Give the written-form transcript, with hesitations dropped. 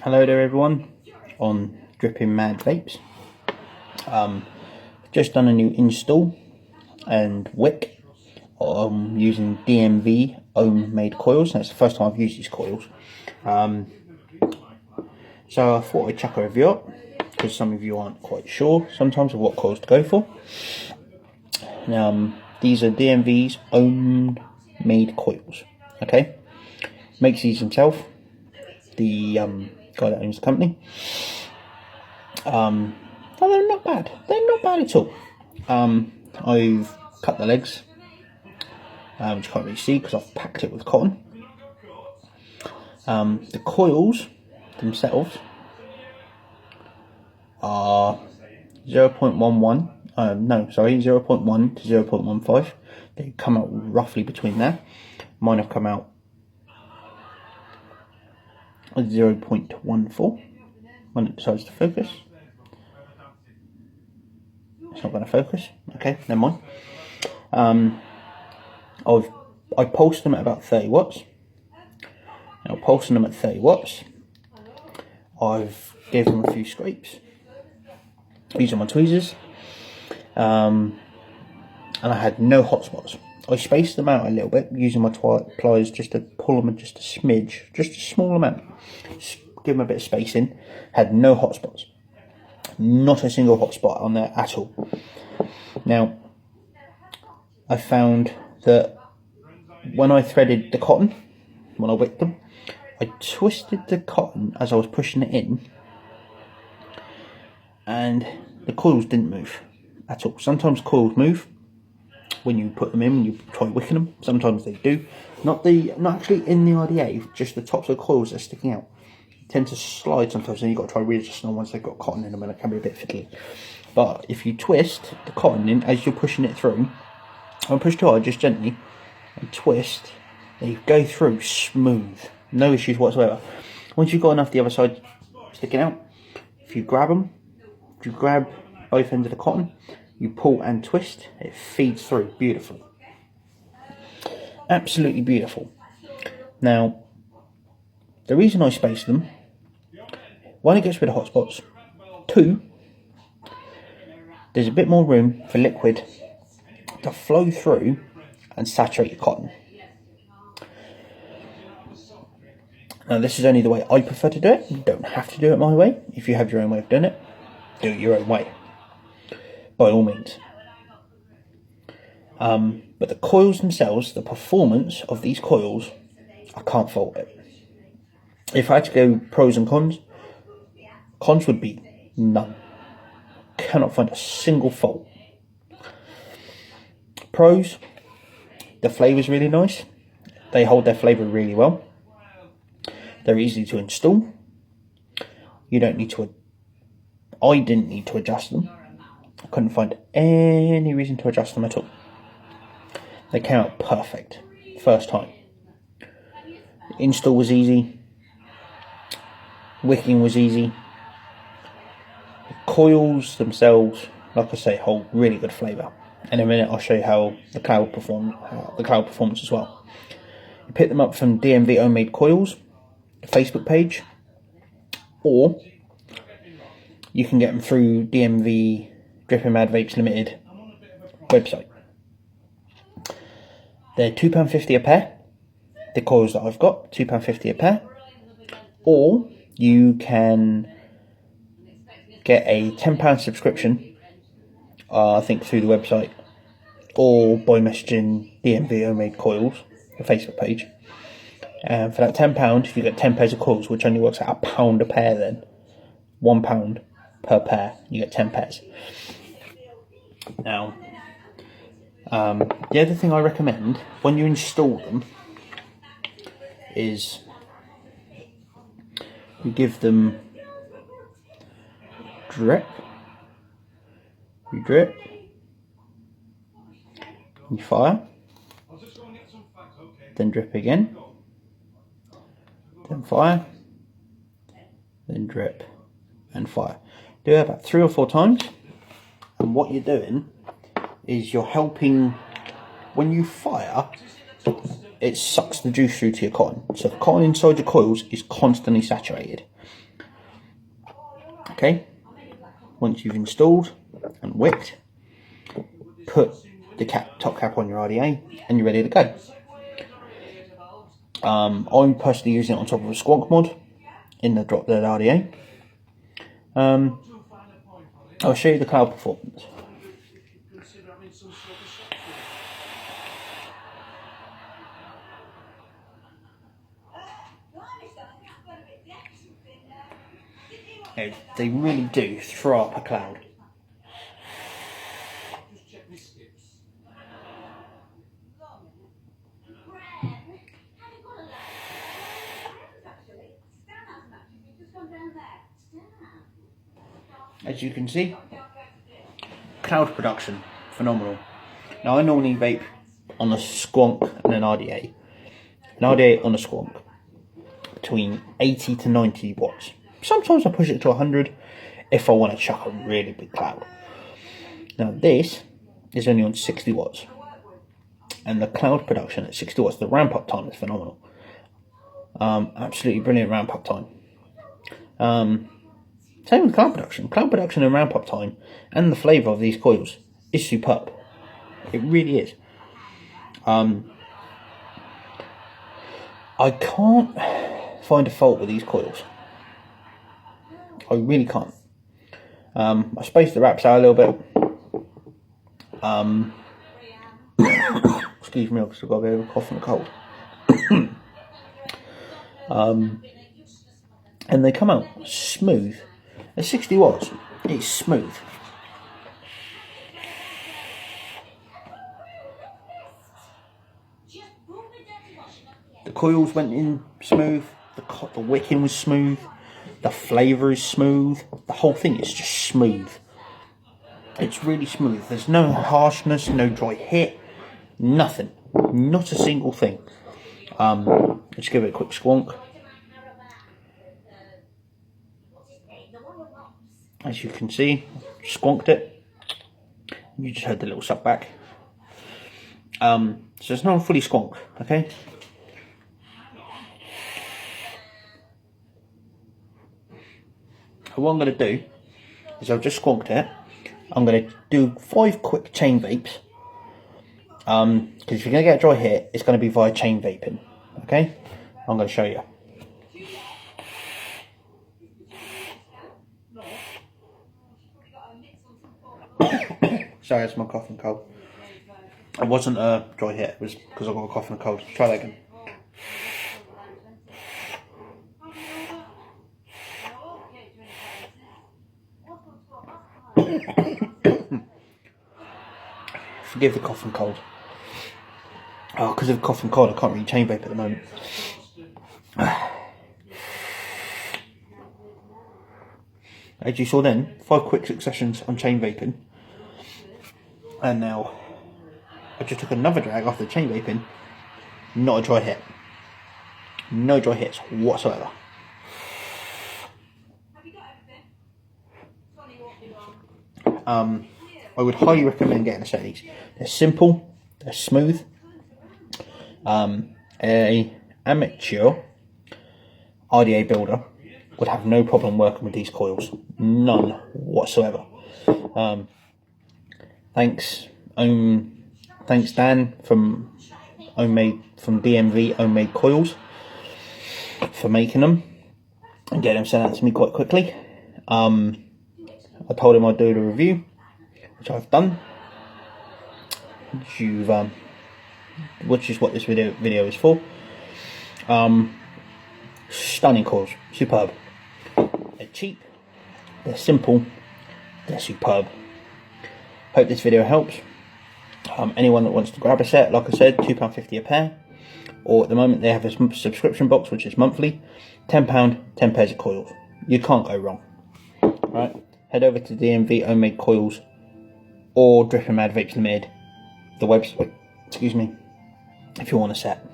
Hello there everyone on Dripping Mad Vapes. Just done a new install and wick using DMV Ohmade Coils. That's the first time I've used these coils. So I thought I'd chuck a review up because some of you aren't quite sure sometimes of what coils to go for. These are DMV's Ohmade Coils. Okay, makes these himself. The guy that owns the company. But they're not bad. They're not bad at all. I've cut the legs, which you can't really see because I've packed it with cotton. The coils themselves are 0.11. 0.1 to 0.15. They come out roughly between there. Mine have come out 0.14 when it decides to focus. It's not going to focus. Okay, never mind. I pulsed them at about 30 watts. Now, pulsing them at 30 watts, I've given them a few scrapes using my tweezers, and I had no hot spots. I spaced them out a little bit using my pliers just to pull them just a smidge, just a small amount. Just give them a bit of spacing. Had no hot spots. Not a single hot spot on there at all. Now, I found that when I threaded the cotton, when I wicked them, I twisted the cotton as I was pushing it in, and the coils didn't move at all. Sometimes coils move when you put them in, when you try wicking them. Sometimes they do. Not actually in the RDA, just the tops of the coils are sticking out. Tend to slide sometimes, and you've got to try readjusting them once they've got cotton in them, and it can be a bit fiddly. But if you twist the cotton in as you're pushing it through, don't push too hard, just gently, and twist, they go through smooth, no issues whatsoever. Once you've got enough the other side sticking out, if you grab both ends of the cotton, you pull and twist, it feeds through beautifully. Absolutely beautiful. Now, the reason I space them, one, it gets rid of hot spots. Two, there's a bit more room for liquid to flow through and saturate your cotton. Now, this is only the way I prefer to do it. You don't have to do it my way. If you have your own way of doing it, do it your own way, by all means. But the coils themselves, the performance of these coils, I can't fault it. If I had to go pros and cons, cons would be none. Cannot find a single fault. Pros, the flavour's really nice. They hold their flavour really well. They're easy to install. You don't need to, I didn't need to adjust them. I couldn't find any reason to adjust them at all. They came out perfect, first time. The install was easy. Wicking was easy. The coils themselves, like I say, hold really good flavour. In a minute I'll show you how the cloud performs as well. You pick them up from DMV Ohmade Coils, the Facebook page, or you can get them through DMV Dripping Mad Vapes Limited website. They're £2.50 a pair. The coils that I've got, £2.50 a pair. Or you can get a £10 subscription, I think through the website, or by messaging DMV Ohmade Coils, the Facebook page. And for that £10, you get 10 pairs of coils, which only works out £1 a pair then. £1 per pair, you get 10 pairs. Now, the other thing I recommend when you install them is you give them drip, you drip, you fire, then drip again, then fire, then drip and fire. Do it about 3 or 4 times, and what you're doing is you're helping, when you fire, it sucks the juice through to your cotton. So the cotton inside your coils is constantly saturated. Okay, once you've installed and wicked, put the top cap on your RDA and you're ready to go. I'm personally using it on top of a squonk mod in the drop dead RDA. I'll show you the cloud performance. They really do throw up a cloud. As you can see, cloud production, phenomenal. Now I normally vape on a squonk and an RDA. An RDA on a squonk, between 80 to 90 watts. Sometimes I push it to 100 if I want to chuck a really big cloud. Now this is only on 60 watts. And the cloud production at 60 watts, the ramp up time is phenomenal. Absolutely brilliant ramp up time. Same with cloud production. Cloud production and ramp up time and the flavour of these coils is superb. It really is. I can't find a fault with these coils. I really can't. I spaced the wraps out a little bit. Excuse me, because I've got a bit of a cough and a cold. And they come out smooth. At 60 watts, it's smooth. The coils went in smooth, the wicking was smooth, the flavour is smooth, the whole thing is just smooth. It's really smooth. There's no harshness, no dry hit, nothing. Not a single thing. Let's give it a quick squonk. As you can see, squonked it. You just heard the little suck back. So it's not fully squonk, okay? What I'm going to do is I've just squonked it. I'm going to do 5 quick chain vapes. Because if you're going to get a dry hit, it's going to be via chain vaping, okay? I'm going to show you. Sorry, it's my cough and cold. It wasn't a dry hit, it was because I got a cough and a cold. Try that again. Forgive the cough and cold. Oh, because of the cough and cold, I can't really chain vape at the moment. As you saw then, 5 quick successions on chain vaping. And now, I just took another drag off the chain vaping. Not a dry hit. No dry hits whatsoever. I would highly recommend getting a set of these. They're simple, they're smooth. A amateur RDA builder would have no problem working with these coils. None whatsoever. Thanks Dan from DMV Ohmade Coils for making them and getting them sent out to me quite quickly. I told him I'd do the review, which I've done. Which is what this video is for. Stunning coils, superb. They're cheap, they're simple, they're superb. Hope this video helps. Anyone that wants to grab a set, like I said, £2.50 a pair, or at the moment they have a subscription box which is monthly, £10, 10 pairs of coils. You can't go wrong. Right, head over to DMV Ohmade Coils or Drip and Mad Vapes Limited, the website, excuse me, if you want a set.